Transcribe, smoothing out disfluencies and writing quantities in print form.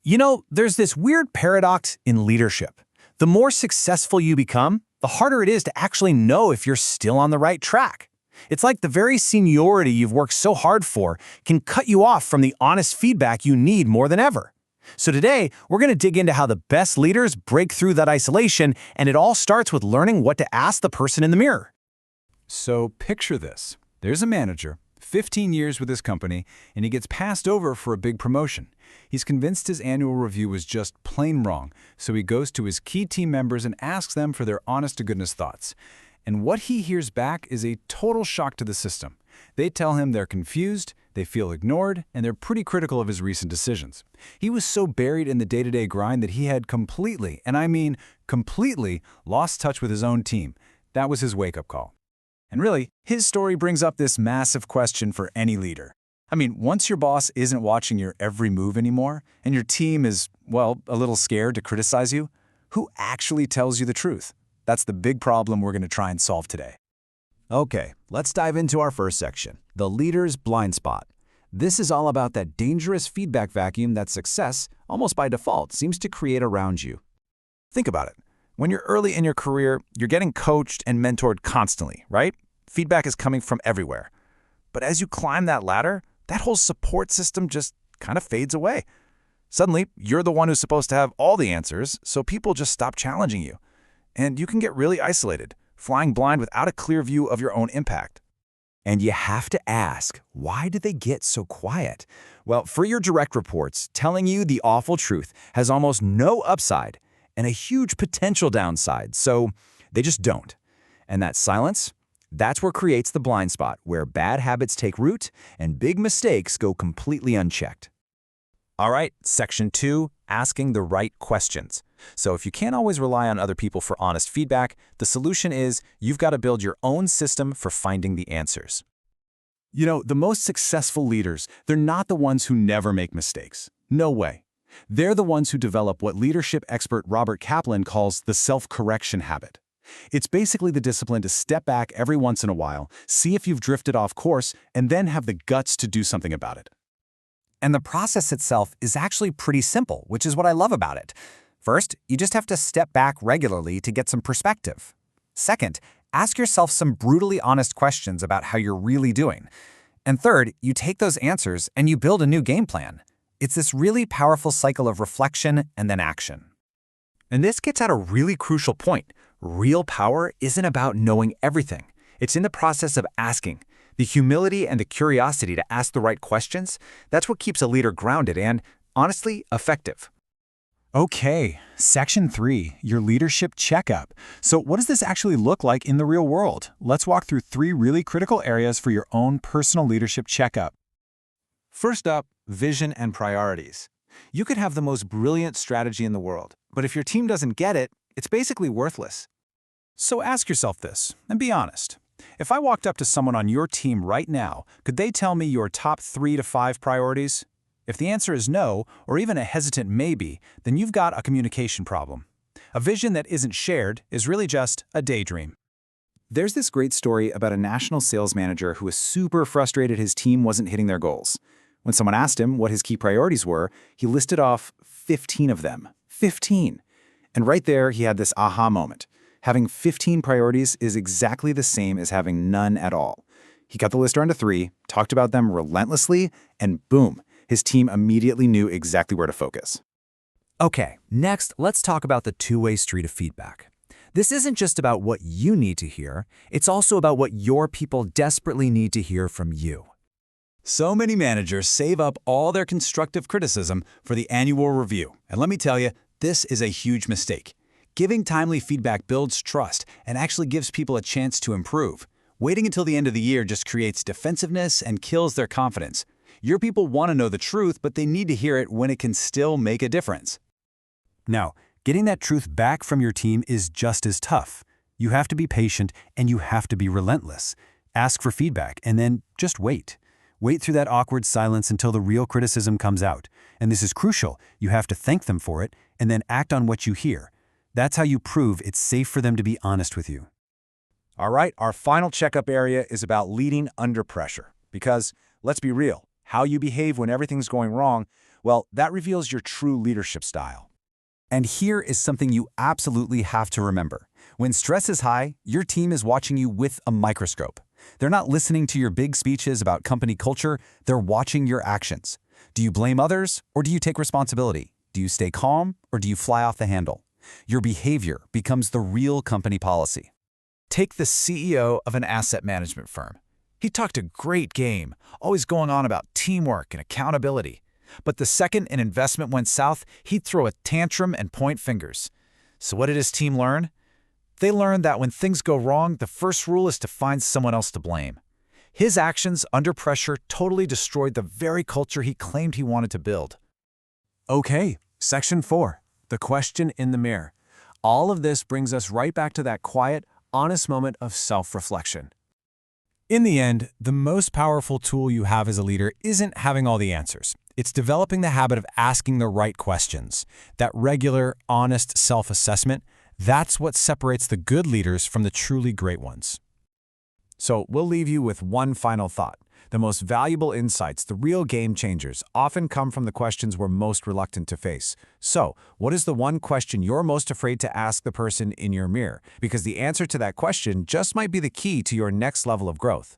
There's this weird paradox in leadership. The more successful you become, the harder it is to actually know if you're still on the right track. It's like the very seniority you've worked so hard for can cut you off from the honest feedback you need more than ever. So today, we're going to dig into how the best leaders break through that isolation, and it all starts with learning what to ask the person in the mirror. So picture this. There's a manager, 15 years with his company, and he gets passed over for a big promotion. He's convinced his annual review was just plain wrong, so he goes to his key team members and asks them for their honest-to-goodness thoughts. And what he hears back is a total shock to the system. They tell him they're confused, they feel ignored, and they're pretty critical of his recent decisions. He was so buried in the day-to-day grind that he had completely, and I mean completely, lost touch with his own team. That was his wake-up call. And really, his story brings up this massive question for any leader. Once your boss isn't watching your every move anymore, and your team is, a little scared to criticize you, who actually tells you the truth? That's the big problem we're going to try and solve today. Okay, let's dive into our first section, the leader's blind spot. This is all about that dangerous feedback vacuum that success, almost by default, seems to create around you. Think about it. When you're early in your career, you're getting coached and mentored constantly, right? Feedback is coming from everywhere. But as you climb that ladder, that whole support system just kind of fades away. Suddenly, you're the one who's supposed to have all the answers, so people just stop challenging you. And you can get really isolated, flying blind without a clear view of your own impact. And you have to ask, why do they get so quiet? Well, for your direct reports, telling you the awful truth has almost no upside and a huge potential downside, so they just don't. And that silence, that's what creates the blind spot, where bad habits take root and big mistakes go completely unchecked. All right, Section 2, asking the right questions. So if you can't always rely on other people for honest feedback, the solution is you've got to build your own system for finding the answers. The most successful leaders, they're not the ones who never make mistakes. No way. They're the ones who develop what leadership expert Robert Kaplan calls the self-correction habit. It's basically the discipline to step back every once in a while, see if you've drifted off course, and then have the guts to do something about it. And the process itself is actually pretty simple, which is what I love about it. First, you just have to step back regularly to get some perspective. Second, ask yourself some brutally honest questions about how you're really doing. And third, you take those answers and you build a new game plan. It's this really powerful cycle of reflection and then action. And this gets at a really crucial point. Real power isn't about knowing everything. It's in the process of asking. The humility and the curiosity to ask the right questions, that's what keeps a leader grounded and, honestly, effective. Okay, Section 3, your leadership checkup. So what does this actually look like in the real world? Let's walk through 3 really critical areas for your own personal leadership checkup. First up, vision and priorities. You could have the most brilliant strategy in the world, but if your team doesn't get it, it's basically worthless. So ask yourself this, and be honest. If I walked up to someone on your team right now, could they tell me your top 3 to 5 priorities? If the answer is no, or even a hesitant maybe, then you've got a communication problem. A vision that isn't shared is really just a daydream. There's this great story about a national sales manager who was super frustrated his team wasn't hitting their goals. When someone asked him what his key priorities were, he listed off 15 of them. 15! And right there, he had this aha moment. Having 15 priorities is exactly the same as having none at all. He cut the list down to 3, talked about them relentlessly, and boom, his team immediately knew exactly where to focus. Okay, next, let's talk about the two-way street of feedback. This isn't just about what you need to hear, it's also about what your people desperately need to hear from you. So many managers save up all their constructive criticism for the annual review. And let me tell you, this is a huge mistake. Giving timely feedback builds trust and actually gives people a chance to improve. Waiting until the end of the year just creates defensiveness and kills their confidence. Your people want to know the truth, but they need to hear it when it can still make a difference. Now, getting that truth back from your team is just as tough. You have to be patient and you have to be relentless. Ask for feedback and then just wait. Wait through that awkward silence until the real criticism comes out. And this is crucial. You have to thank them for it and then act on what you hear. That's how you prove it's safe for them to be honest with you. All right, our final checkup area is about leading under pressure. Because, let's be real, how you behave when everything's going wrong, Well, that reveals your true leadership style. And here is something you absolutely have to remember. When stress is high, your team is watching you with a microscope. They're not listening to your big speeches about company culture, they're watching your actions. Do you blame others, or do you take responsibility? Do you stay calm, or do you fly off the handle? Your behavior becomes the real company policy. Take the CEO of an asset management firm. He talked a great game, always going on about teamwork and accountability. But the second an investment went south, he'd throw a tantrum and point fingers. So what did his team learn? They learned that when things go wrong, the first rule is to find someone else to blame. His actions under pressure totally destroyed the very culture he claimed he wanted to build. Okay, section 4, the question in the mirror. All of this brings us right back to that quiet, honest moment of self-reflection. In the end, the most powerful tool you have as a leader isn't having all the answers. It's developing the habit of asking the right questions. That regular, honest self-assessment, that's what separates the good leaders from the truly great ones. So we'll leave you with one final thought. The most valuable insights, the real game changers, often come from the questions we're most reluctant to face. So, what is the one question you're most afraid to ask the person in your mirror? Because the answer to that question just might be the key to your next level of growth.